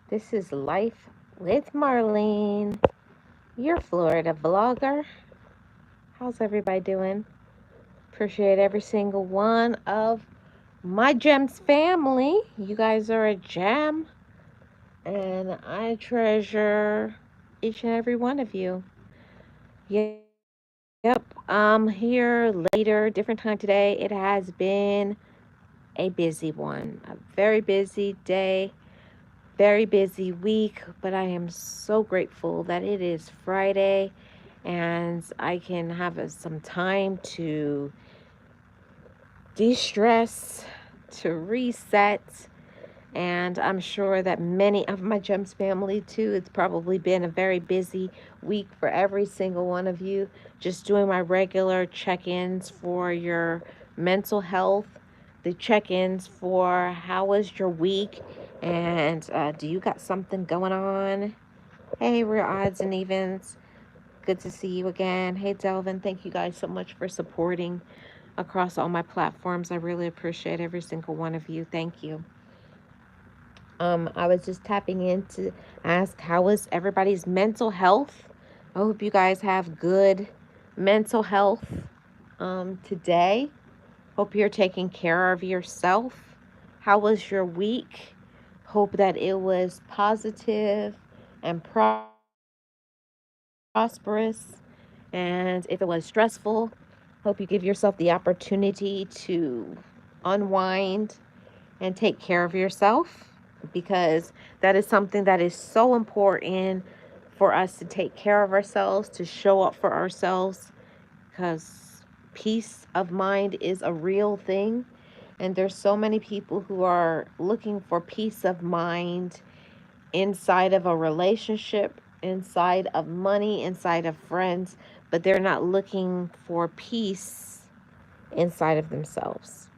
This is Life with Marlene, your Florida vlogger. How's everybody doing? Appreciate every single one of my Gems family. You guys are a gem, and I treasure each and every one of you. Yep, here later, different time today. It has been a busy one, a very busy day, very busy week, but I am so grateful that it is Friday and I can have some time to de stress, to reset. And I'm sure that many of my Gems family, too, it's probably been a very busy week for every single one of you. Just doing my regular check ins for your mental health, the check ins for how was your week, and do you got something going on? Hey, Real Odds and Evens. Good to see you again. Hey, Delvin. Thank you guys so much for supporting across all my platforms. I really appreciate every single one of you. Thank you. I was just tapping in to ask how is everybody's mental health. I hope you guys have good mental health today. Hope you're taking care of yourself. How was your week? Hope that it was positive and prosperous. And if it was stressful, hope you give yourself the opportunity to unwind and take care of yourself, because that is something that is so important for us to take care of ourselves, to show up for ourselves, because peace of mind is a real thing. And there's so many people who are looking for peace of mind inside of a relationship, inside of money, inside of friends, but they're not looking for peace inside of themselves.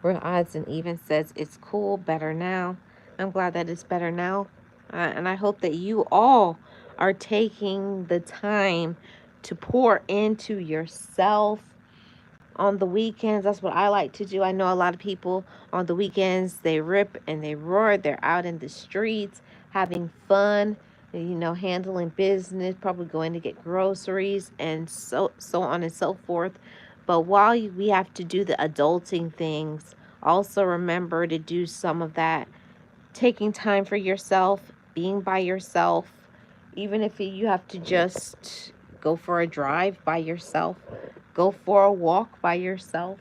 Real Odds and Even says it's cool, better now. I'm glad that it's better now. And I hope that you all are taking the time to pour into yourself on the weekends. That's what I like to do. I know a lot of people on the weekends, they rip and they roar. They're out in the streets having fun, handling business, probably going to get groceries and so on and so forth. But while we have to do the adulting things, also remember to do some of that taking time for yourself, being by yourself, even if you have to just go for a drive by yourself, go for a walk by yourself,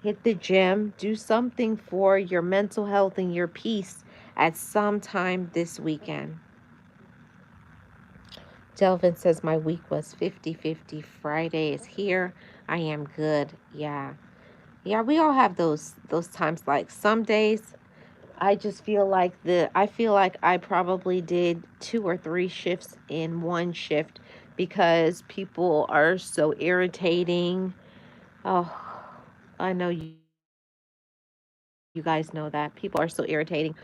hit the gym, do something for your mental health and your peace at some time this weekend. Delvin says my week was 50-50. Friday is here. I am good. Yeah. Yeah, we all have those times. Like some days I feel like I probably did 2 or 3 shifts in one shift because people are so irritating. Oh, I know you guys know that. People are so irritating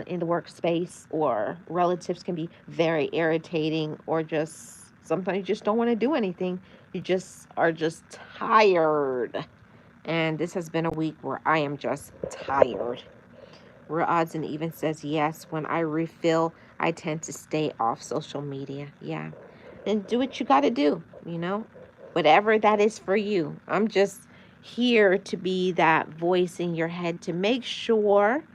in the workspace, or relatives can be very irritating, or just sometimes you just don't want to do anything. You just are just tired. And this has been a week where I am just tired. Real Odds and Even says yes. When I refill, I tend to stay off social media. Yeah. And do what you got to do. Whatever that is for you. I'm just here to be that voice in your head to make sure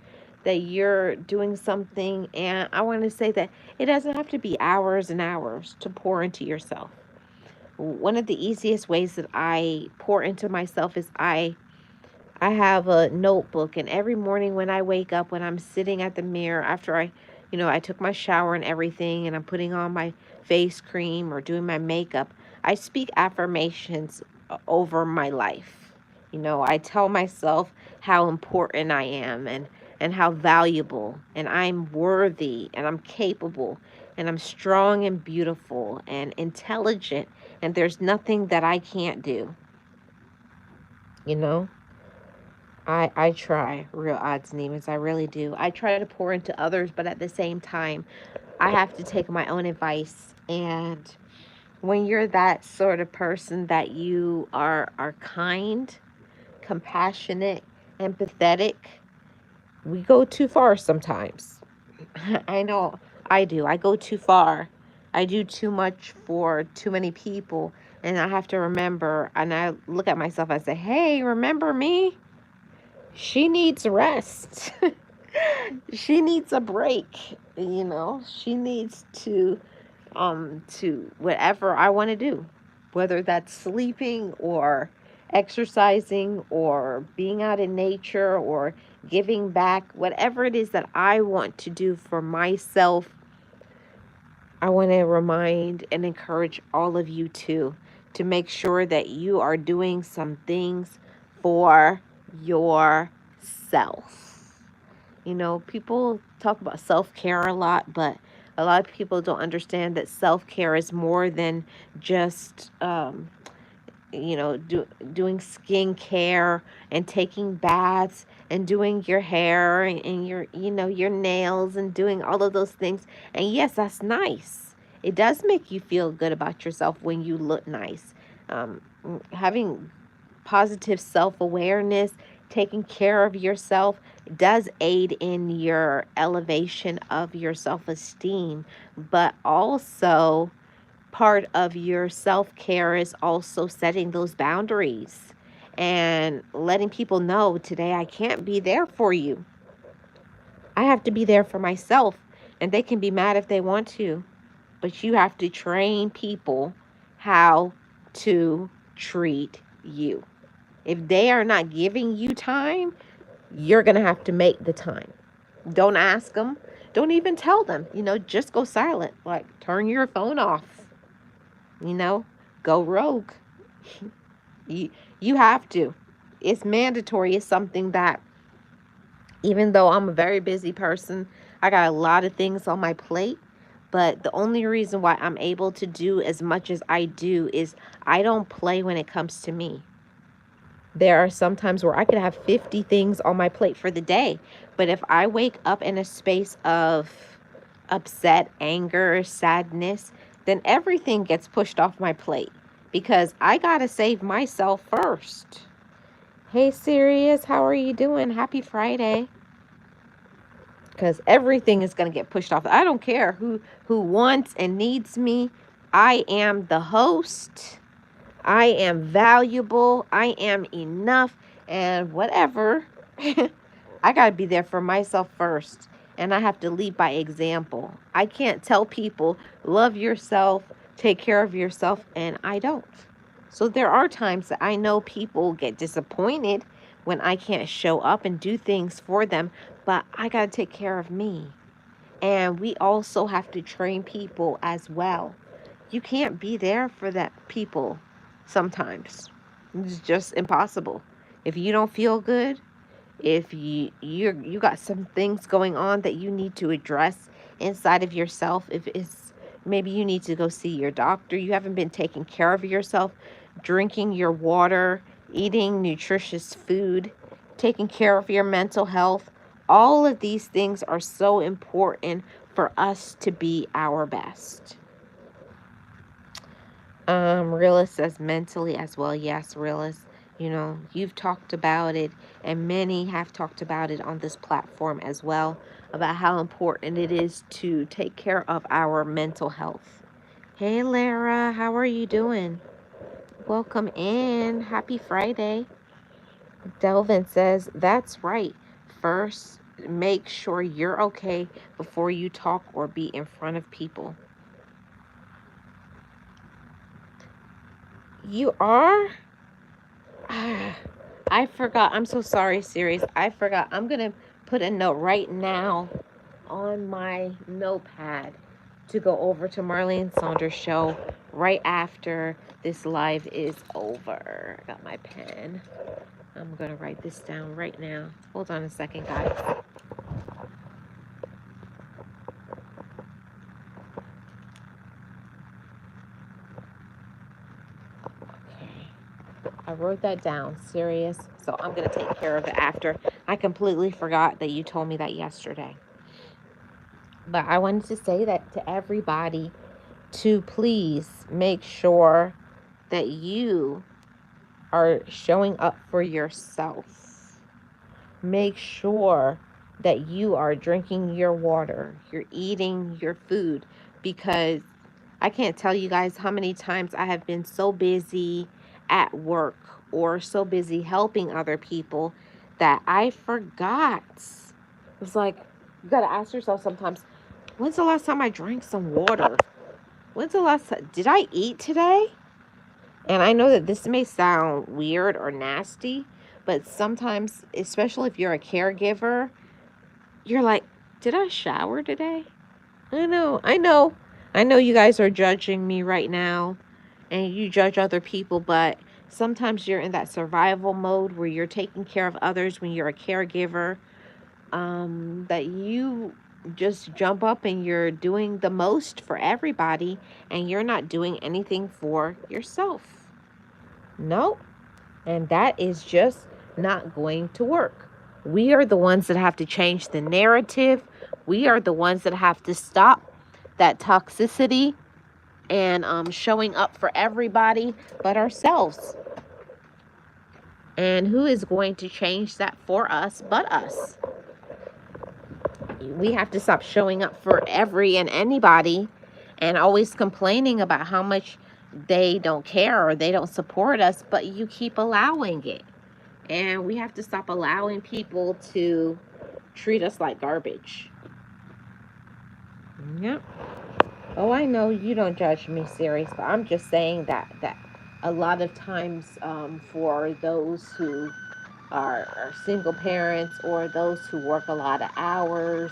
that you're doing something. And I want to say that it doesn't have to be hours and hours to pour into yourself. One of the easiest ways that I pour into myself is I have a notebook, and every morning when I wake up, when I'm sitting at the mirror after I took my shower and everything, and I'm putting on my face cream or doing my makeup, I speak affirmations over my life. I tell myself how important I am, and how valuable, and I'm worthy, and I'm capable, and I'm strong and beautiful and intelligent, and there's nothing that I can't do. You know? I try, Real Odds and Evens. I really do. I try to pour into others, but at the same time, I have to take my own advice. And when you're that sort of person that you are kind, compassionate, empathetic, we go too far sometimes. I know I do. I go too far. I do too much for too many people. And I have to remember, and I look at myself and say, hey, remember me? She needs rest. She needs a break. She needs to whatever I want to do, whether that's sleeping or exercising or being out in nature or giving back, whatever it is that I want to do for myself. I want to remind and encourage all of you to make sure that you are doing some things for yourself. People talk about self care a lot, but a lot of people don't understand that self care is more than just doing skincare and taking baths and doing your hair and your nails and doing all of those things. And yes, that's nice. It does make you feel good about yourself when you look nice. Having positive self awareness, taking care of yourself does aid in your elevation of your self esteem, but also part of your self care is also setting those boundaries and letting people know today I can't be there for you. I have to be there for myself, and they can be mad if they want to, but you have to train people how to treat you. If they are not giving you time, you're going to have to make the time. Don't ask them. Don't even tell them. Just go silent. Like, turn your phone off. You know, go rogue. You have to. It's mandatory. It's something that, even though I'm a very busy person, I got a lot of things on my plate. But the only reason why I'm able to do as much as I do is I don't play when it comes to me. There are some times where I could have 50 things on my plate for the day. But if I wake up in a space of upset, anger, sadness, then everything gets pushed off my plate because I got to save myself first. Hey, Sirius, how are you doing? Happy Friday. Because everything is going to get pushed off. I don't care who wants and needs me. I am the host. I am valuable. I am enough. And whatever. I got to be there for myself first. And I have to lead by example. I can't tell people, love yourself, take care of yourself, and I don't. So there are times that I know people get disappointed when I can't show up and do things for them, but I got to take care of me. And we also have to train people as well. You can't be there for that people sometimes. It's just impossible. If you don't feel good, if you got some things going on that you need to address inside of yourself, if it's maybe you need to go see your doctor, you haven't been taking care of yourself, drinking your water, eating nutritious food, taking care of your mental health, all of these things are so important for us to be our best. Realist says mentally as well. Yes, realist. You've talked about it, and many have talked about it on this platform as well, about how important it is to take care of our mental health. Hey, Lara, how are you doing? Welcome in. Happy Friday. Delvin says, that's right. First, make sure you're okay before you talk or be in front of people. You are? I forgot. I'm so sorry, Sirius. I forgot. I'm going to put a note right now on my notepad to go over to Marlene Saunders' show right after this live is over. I got my pen. I'm going to write this down right now. Hold on a second, guys. I wrote that down, Sirius. So I'm going to take care of it after. I completely forgot that you told me that yesterday. But I wanted to say that to everybody, to please make sure that you are showing up for yourself. Make sure that you are drinking your water, you're eating your food, because I can't tell you guys how many times I have been so busy at work or so busy helping other people that I forgot. It's like, you got to ask yourself sometimes, when's the last time I drank some water? When's the last time? Did I eat today? And I know that this may sound weird or nasty, but sometimes, especially if you're a caregiver, you're like, did I shower today? I know you guys are judging me right now and you judge other people, but sometimes you're in that survival mode where you're taking care of others when you're a caregiver, that you just jump up and you're doing the most for everybody and you're not doing anything for yourself. No, and that is just not going to work. We are the ones that have to change the narrative. We are the ones that have to stop that toxicity and showing up for everybody but ourselves. And who is going to change that for us but us? We have to stop showing up for every and anybody and always complaining about how much they don't care or they don't support us, but you keep allowing it. And we have to stop allowing people to treat us like garbage. Yep. Oh, I know you don't judge me, serious, but I'm just saying that a lot of times, for those who are single parents or those who work a lot of hours,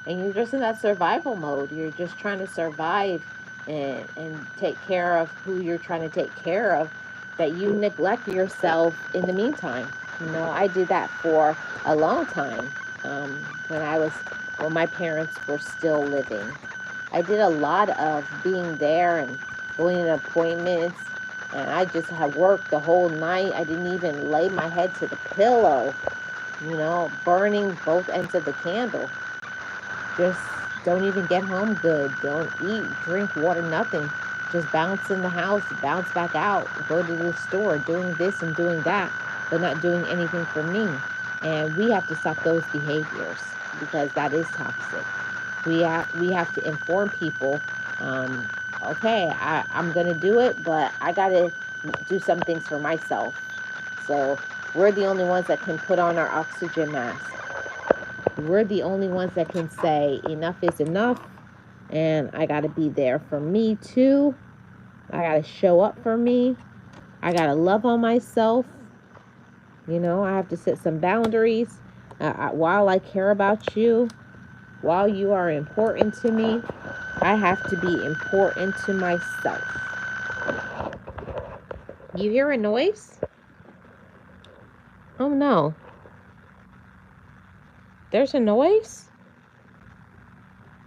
and you're just in that survival mode. You're just trying to survive and take care of who you're trying to take care of, that you neglect yourself in the meantime. I did that for a long time, um, when my parents were still living. I did a lot of being there and going to appointments, and I just had worked the whole night. I didn't even lay my head to the pillow, burning both ends of the candle. Just don't even get home good. Don't eat, drink water, nothing. Just bounce in the house, bounce back out, go to the store, doing this and doing that, but not doing anything for me. And we have to stop those behaviors because that is toxic. We have to inform people, um, okay, I'm going to do it, but I got to do some things for myself. So we're the only ones that can put on our oxygen mask. We're the only ones that can say enough is enough, and I got to be there for me too. I got to show up for me. I got to love on myself. I have to set some boundaries. While I care about you, while you are important to me, I have to be important to myself. You hear a noise? Oh no. There's a noise?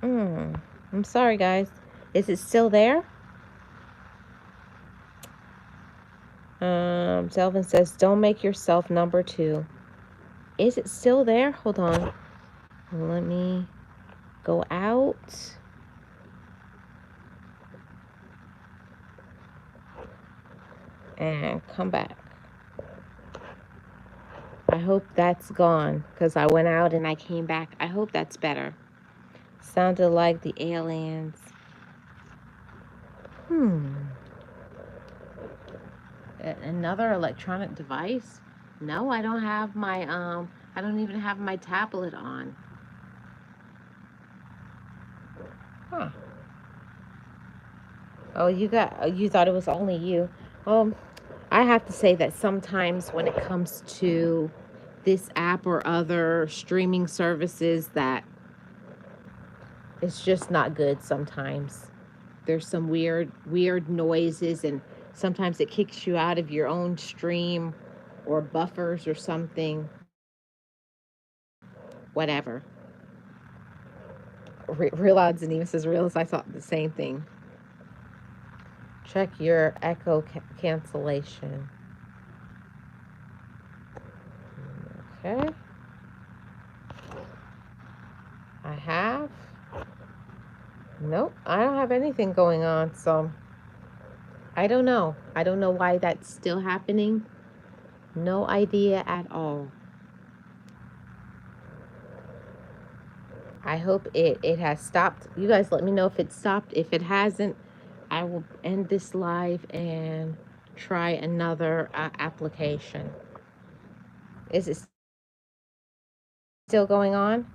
I'm sorry, guys. Is it still there? Selvin says, don't make yourself number two. Is it still there? Hold on. Let me go out. And come back. I hope that's gone because I went out and I came back. I hope that's better. Sounded like the aliens. Another electronic device? No, I don't have my I don't even have my tablet on. Huh. Oh, you thought it was only you. I have to say that sometimes when it comes to this app or other streaming services, that it's just not good sometimes. There's some weird noises, and sometimes it kicks you out of your own stream or buffers or something. Whatever. Real odds and even says realize I thought the same thing. Check your echo cancellation. Okay. I have. Nope, I don't have anything going on, so I don't know. I don't know why that's still happening. No idea at all. I hope it has stopped. You guys let me know if it stopped. If it hasn't, I will end this live and try another application. Is it still going on?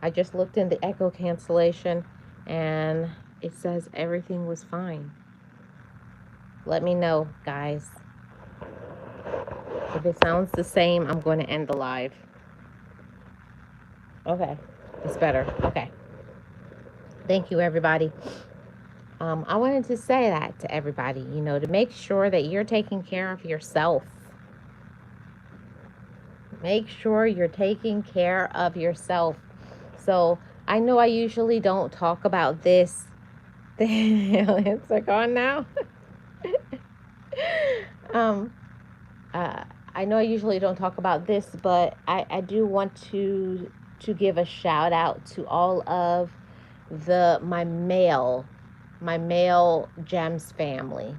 I just looked in the echo cancellation and it says everything was fine. Let me know, guys. If it sounds the same, I'm going to end the live. Okay, it's better. Okay. Thank you, everybody. I wanted to say that to everybody, to make sure that you're taking care of yourself. Make sure you're taking care of yourself. So I know I usually don't talk about this. The aliens are gone now. um, I know I usually don't talk about this, but I do want to give a shout out to all of my male Gems family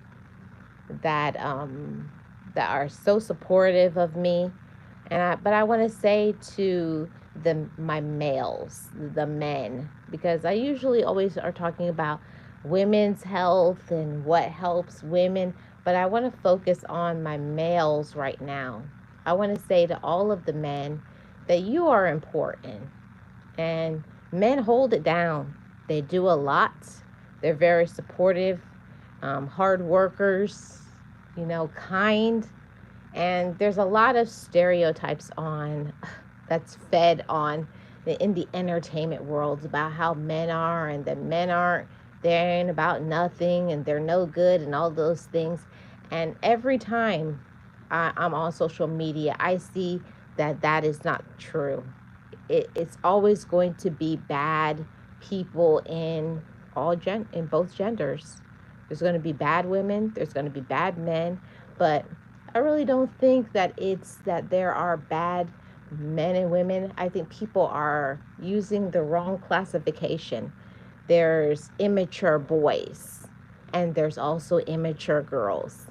that are so supportive of me. But I want to say to my males, the men, because I usually always are talking about women's health and what helps women, but I want to focus on my males right now. I want to say to all of the men that you are important, and men hold it down. They do a lot. They're very supportive, hard workers, kind. And there's a lot of stereotypes that's fed on in the entertainment world about how men are, and that men aren't, they ain't about nothing and they're no good and all those things. And every time I'm on social media, I see that is not true. It's always going to be bad people in in both genders. There's going to be bad women, there's going to be bad men, but I really don't think that it's that there are bad men and women. I think people are using the wrong classification. There's immature boys and there's also immature girls.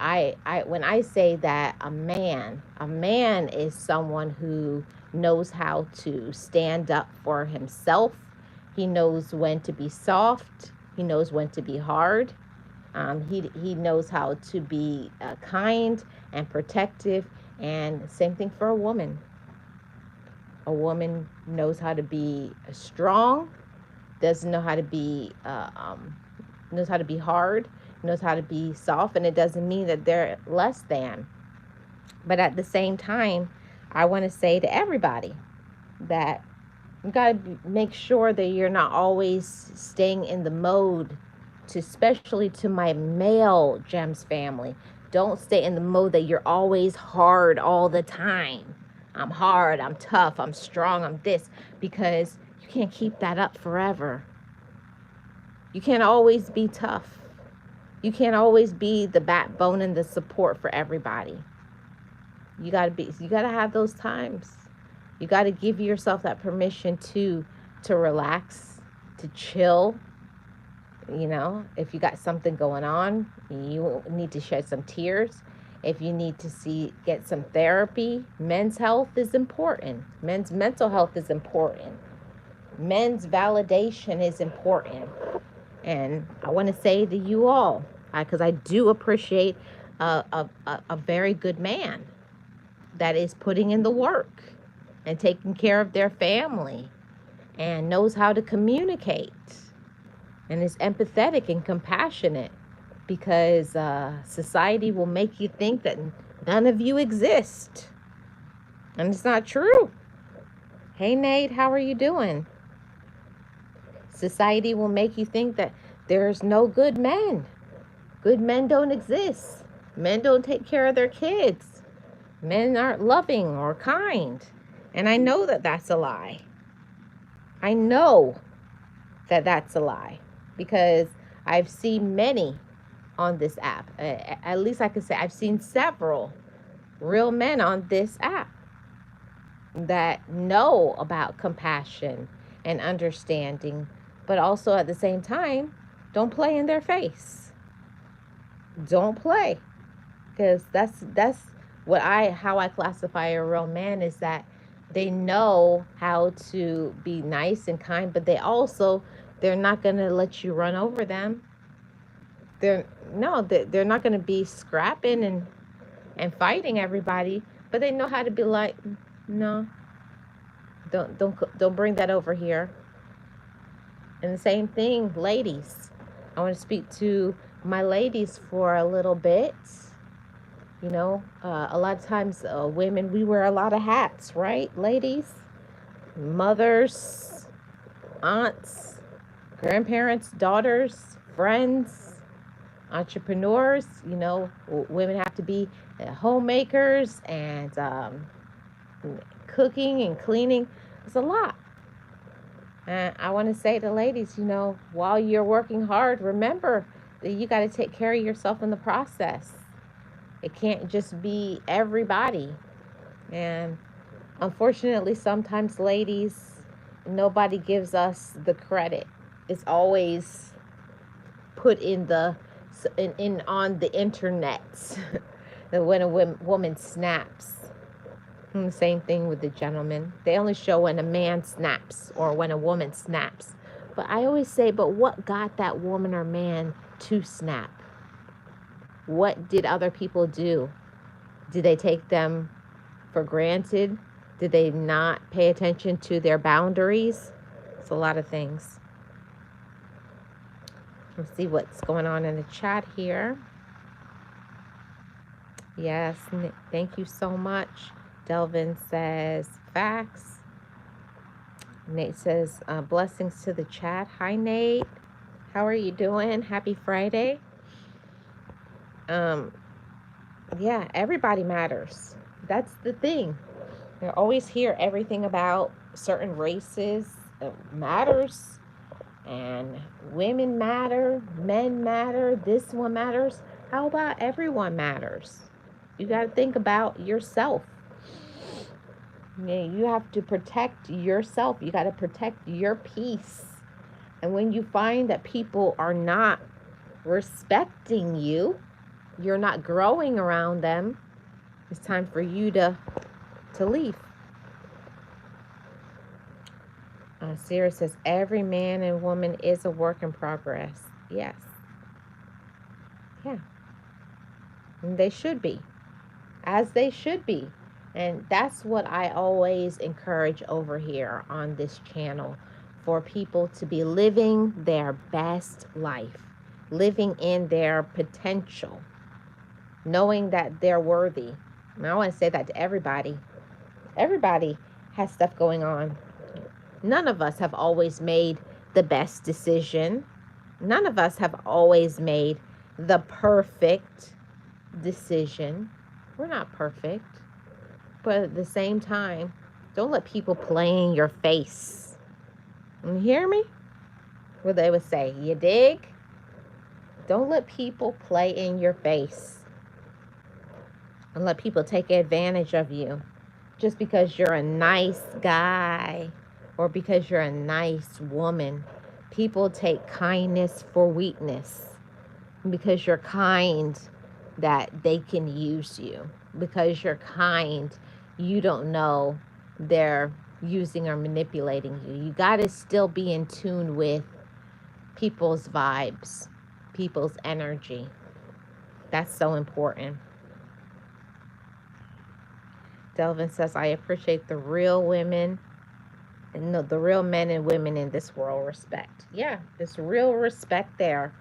I when I say that a man is someone who knows how to stand up for himself. He knows when to be soft. He knows when to be hard. He knows how to be kind and protective. And same thing for a woman. A woman knows how to be strong, doesn't know how to be knows how to be hard, knows how to be soft, and it doesn't mean that they're less than. But at the same time, I want to say to everybody that you got to make sure that you're not always staying in the mode, especially to my male Gems family. Don't stay in the mode that you're always hard all the time. I'm hard, I'm tough, I'm strong, I'm this, because you can't keep that up forever. You can't always be tough. You can't always be the backbone and the support for everybody. You gotta have those times. You gotta give yourself that permission to relax, to chill. If you got something going on, you need to shed some tears. If you need to get some therapy, men's health is important. Men's mental health is important. Men's validation is important. And I want to say to you all, because I do appreciate a very good man that is putting in the work and taking care of their family and knows how to communicate and is empathetic and compassionate, because society will make you think that none of you exist. And it's not true. Hey, Nate, how are you doing? Society will make you think that there's no good men. Good men don't exist. Men don't take care of their kids. Men aren't loving or kind. And I know that that's a lie. I know that that's a lie, because I've seen many on this app. At least I could say I've seen several real men on this app that know about compassion and understanding, but also at the same time, don't play in their face. Don't play, because that's how I classify a real man, is that They know how to be nice and kind, but they're not going to let you run over them. They're no, they're not going to be scrapping and fighting everybody, but they know how to be like, no, don't bring that over here. And the same thing, ladies. I want to speak to my ladies for a little bit. A lot of times, women, we wear a lot of hats, right, ladies? Mothers, aunts, grandparents, daughters, friends, entrepreneurs. Women have to be homemakers and cooking and cleaning. It's a lot. And I want to say to ladies, while you're working hard, remember that you got to take care of yourself in the process. It can't just be everybody. And unfortunately, sometimes ladies, nobody gives us the credit. It's always put in on the internet that when a woman snaps. And the same thing with the gentleman. They only show when a man snaps or when a woman snaps. But I always say, but what got that woman or man to snap? What did other people do? Did they take them for granted? Did they not pay attention to their boundaries? It's a lot of things. Let's see what's going on in the chat here. Yes, thank you so much. Delvin says, facts. Nate says, blessings to the chat. Hi, Nate. How are you doing? Happy Friday. Yeah, everybody matters. That's the thing. You always hear everything about certain races matters, and women matter, men matter, this one matters. How about everyone matters? You got to think about yourself. You have to protect yourself. You got to protect your peace. And when you find that people are not respecting you, you're not growing around them, it's time for you to leave. Sarah says, every man and woman is a work in progress. Yes. Yeah. And they should be. As they should be. And that's what I always encourage over here on this channel, for people to be living their best life, living in their potential, knowing that they're worthy. And I want to say that to everybody. Everybody has stuff going on. None of us have always made the best decision. None of us have always made the perfect decision. We're not perfect. But at the same time, don't let people play in your face. You hear me? What they would say, you dig? Don't let people play in your face. And let people take advantage of you just because you're a nice guy or because you're a nice woman. People take kindness for weakness. Because you're kind, that they can use you. Because you're kind, you don't know they're using or manipulating you. You got to still be in tune with people's vibes, people's energy. That's so important. Delvin says, I appreciate the real women and the real men and women in this world respect. Yeah, there's real respect there.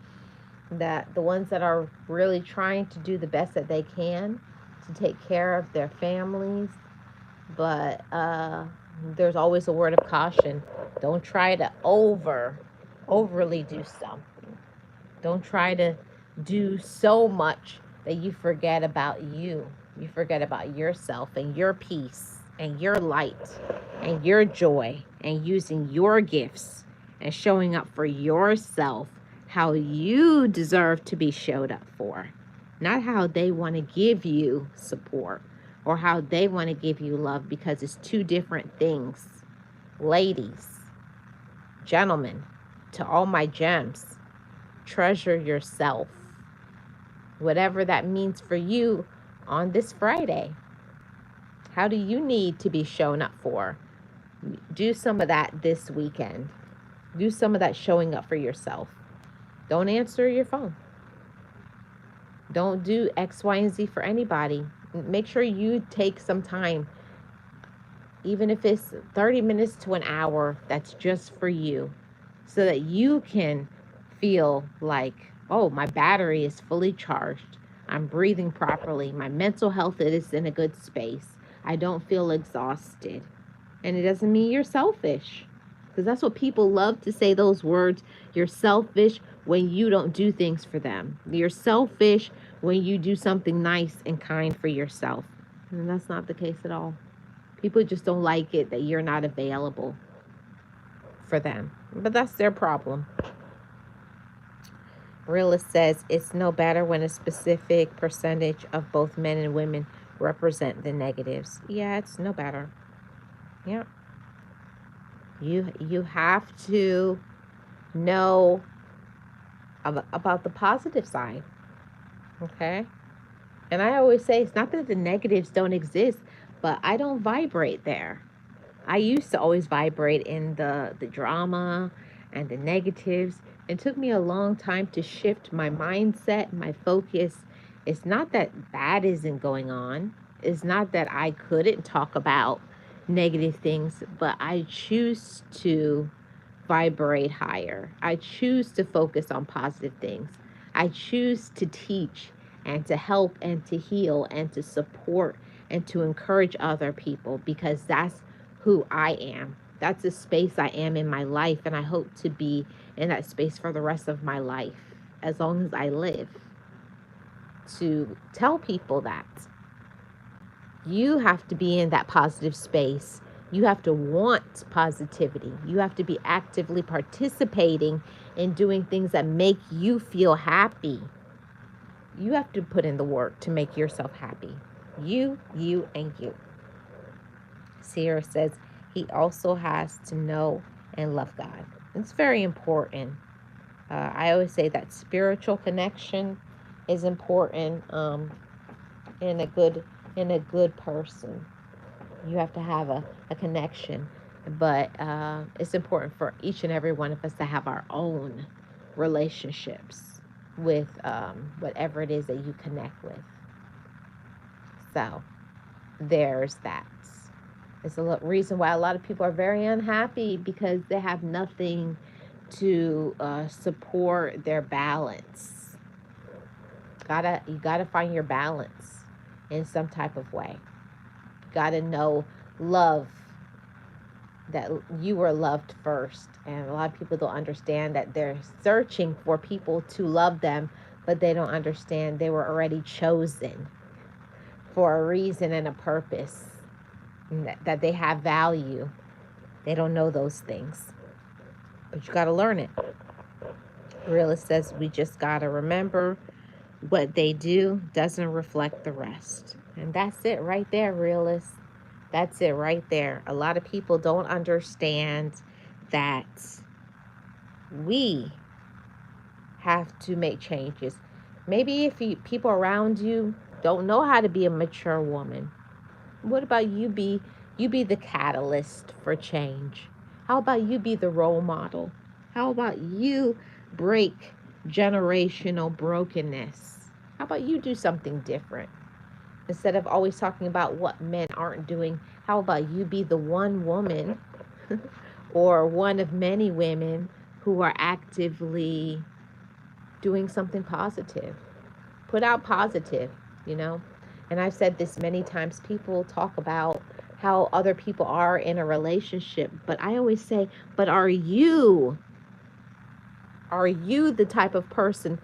That the ones that are really trying to do the best that they can to take care of their families. But there's always a word of caution. Don't try to overly do something. Don't try to do so much that you forget about you. You forget about yourself and your peace and your light and your joy and using your gifts and showing up for yourself how you deserve to be showed up for. Not how they want to give you support or how they want to give you love, because it's two different things. Ladies, gentlemen, to all my gems, treasure yourself. Whatever that means for you on this Friday. How do you need to be shown up for? Do some of that this weekend. Do some of that showing up for yourself. Don't answer your phone. Don't do X, Y, and Z for anybody. Make sure you take some time, even if it's 30 minutes to an hour, that's just for you, so that you can feel like, oh, my battery is fully charged. I'm breathing properly. My mental health is in a good space. I don't feel exhausted. And it doesn't mean you're selfish, because that's what people love to say, those words. You're selfish when you don't do things for them. You're selfish when you do something nice and kind for yourself. And that's not the case at all. People just don't like it that you're not available for them. But that's their problem. Realist says it's no better when a specific percentage of both men and women represent the negatives. Yeah, it's no better. Yeah. You have to know about the positive side. Okay? And I always say it's not that the negatives don't exist, but I don't vibrate there. I used to always vibrate in the drama and the negatives. It took me a long time to shift my mindset, my focus. It's not that bad isn't going on. It's not that I couldn't talk about negative things, but I choose to vibrate higher. I choose to focus on positive things. I choose to teach and to help and to heal and to support and to encourage other people, because that's who I am. That's the space I am in my life, and I hope to be in that space for the rest of my life, as long as I live. To tell people that you have to be in that positive space. You have to want positivity. You have to be actively participating in doing things that make you feel happy. You have to put in the work to make yourself happy. You, and you. Sierra says he also has to know and love God. It's very important. I always say that spiritual connection is important in a good person. You have to have a connection, but it's important for each and every one of us to have our own relationships with whatever it is that you connect with. So there's that. It's a reason why a lot of people are very unhappy, because they have nothing to support their balance. You gotta find your balance in some type of way. You gotta know love, that you were loved first. And a lot of people don't understand that they're searching for people to love them, but they don't understand they were already chosen for a reason and a purpose, and that they have value. They don't know those things, but you got to learn it. Realist says we just got to remember what they do doesn't reflect the rest. And that's it right there, realist. That's it right there. A lot of people don't understand that we have to make changes. Maybe if people around you don't know how to be a mature woman, what about you be the catalyst for change? How about you be the role model? How about you break generational brokenness? How about you do something different? Instead of always talking about what men aren't doing, how about you be the one woman or one of many women who are actively doing something positive? Put out positive, you know? And I've said this many times. People talk about how other people are in a relationship, but I always say, but are you the type of person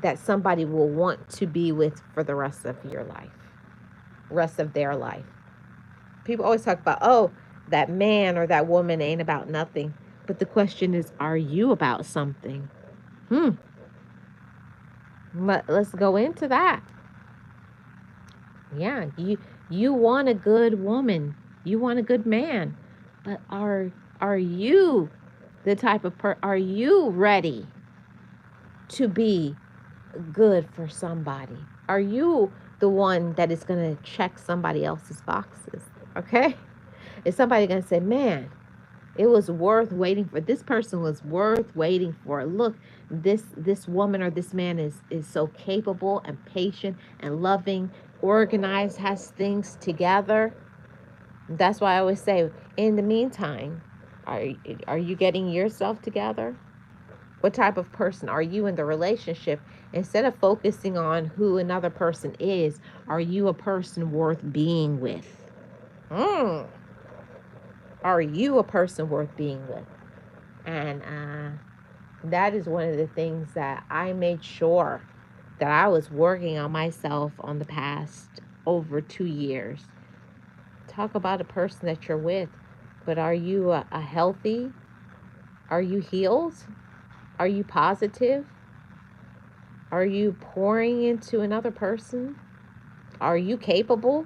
that somebody will want to be with for the rest of your life, rest of their life? People always talk about, oh, that man or that woman ain't about nothing. But the question is, are you about something? Let's go into that. Yeah, you want a good woman. You want a good man. But are you the type of are you ready to be good for somebody? Are you the one that is going to check somebody else's boxes? Okay? Is somebody going to say, man, it was worth waiting for. This person was worth waiting for. Look, this woman or this man is so capable and patient and loving, organized, has things together. That's why I always say, in the meantime, are are you getting yourself together? What type of person are you in the relationship? Instead of focusing on who another person is, are you a person worth being with? Mm. Are you a person worth being with? And that is one of the things that I made sure that I was working on myself on the past over 2 years. Talk about a person that you're with, but are you a healthy? Are you healed? Are you positive? Are you pouring into another person? Are you capable?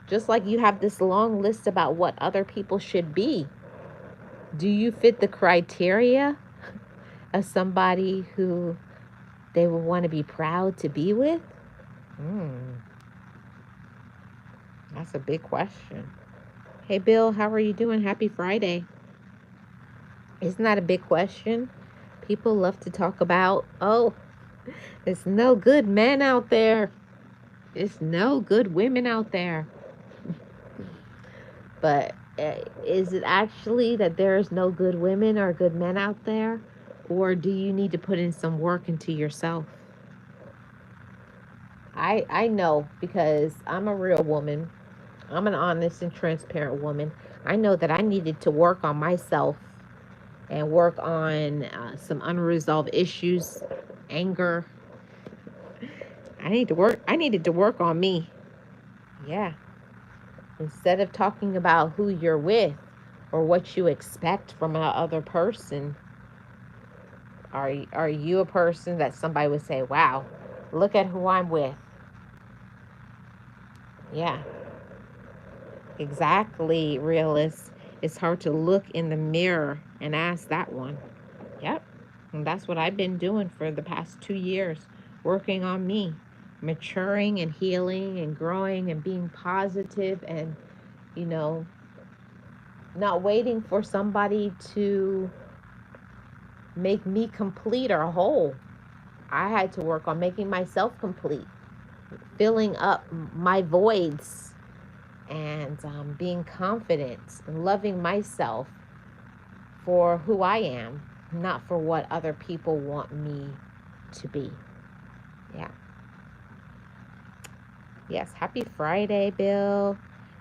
Just like you have this long list about what other people should be. Do you fit the criteria of somebody who they will want to be proud to be with? Hmm, that's a big question. Hey, Bill, how are you doing? Happy Friday. Isn't that a big question? People love to talk about, oh, there's no good men out there. There's no good women out there. But is it actually that there's no good women or good men out there? Or do you need to put in some work into yourself? I know because I'm a real woman. I'm an honest and transparent woman. I know that I needed to work on myself and work on some unresolved issues, anger. I needed to work on me. Yeah. Instead of talking about who you're with or what you expect from another person, are you a person that somebody would say, "Wow, look at who I'm with." Yeah. Exactly, realist. It's hard to look in the mirror and ask that one. Yep. And that's what I've been doing for the past 2 years, working on me, maturing and healing and growing and being positive and, you know, not waiting for somebody to make me complete or whole. I had to work on making myself complete, filling up my voids and being confident and loving myself for who I am, not for what other people want me to be. Yeah. Yes. Happy Friday, Bill.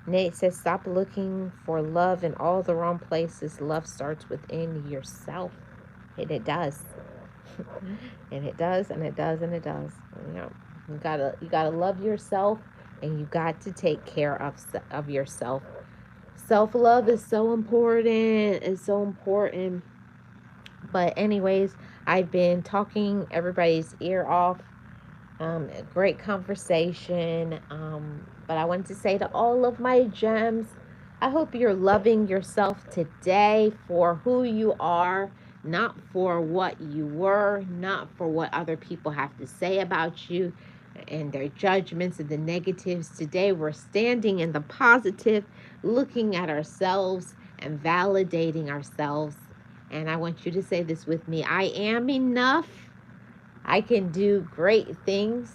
Nate says, stop looking for love in all the wrong places. Love starts within yourself. And it does. And it does, and it does, and it does. You know, you gotta love yourself, and you got to take care of yourself. Self love is so important. It's so important. But anyways, I've been talking everybody's ear off. A great conversation. But I want to say to all of my gems, I hope you're loving yourself today for who you are, not for what you were, not for what other people have to say about you and their judgments and the negatives. Today, we're standing in the positive, looking at ourselves and validating ourselves. And I want you to say this with me: I am enough. I can do great things.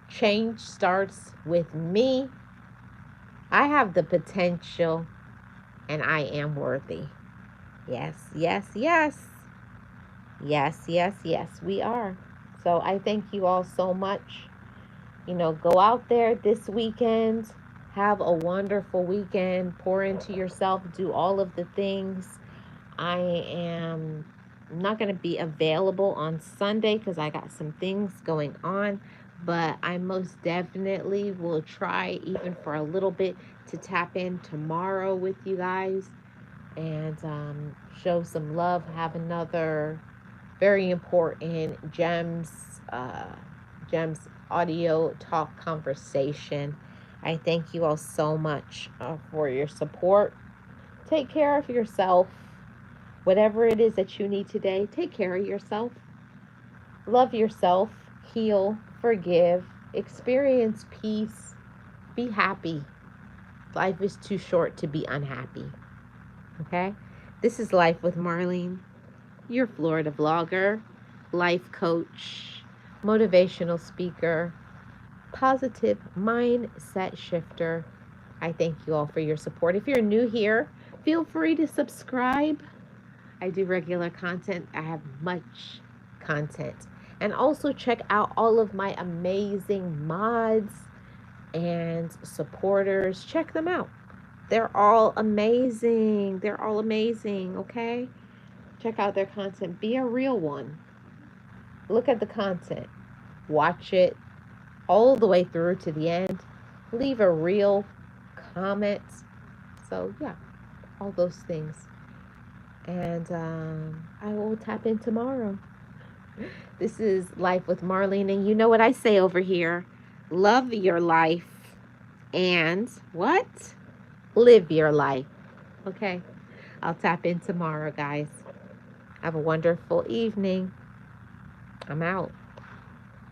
Change starts with me. I have the potential and I am worthy. Yes, yes, yes. Yes, yes, yes, we are. So I thank you all so much. Go out there this weekend. Have a wonderful weekend. Pour into yourself. Do all of the things. I am not going to be available on Sunday because I got some things going on, but I most definitely will try, even for a little bit, to tap in tomorrow with you guys and show some love. Have another very important gems audio talk conversation. I thank you all so much for your support. Take care of yourself. Whatever it is that you need today, take care of yourself. Love yourself. Heal. Forgive. Experience peace. Be happy. Life is too short to be unhappy. Okay? This is Life with Marlene, your Florida vlogger, life coach, motivational speaker, positive mindset shifter. I thank you all for your support. If you're new here, feel free to subscribe. I do regular content. I have much content. And also check out all of my amazing mods and supporters. Check them out. They're all amazing. They're all amazing, okay? Check out their content. Be a real one. Look at the content. Watch it all the way through to the end. Leave a real comment. So, yeah, all those things. And I will tap in tomorrow. This is Life with Marlene. And you know what I say over here, love your life and what? Live your life. Okay. I'll tap in tomorrow, guys. Have a wonderful evening. I'm out.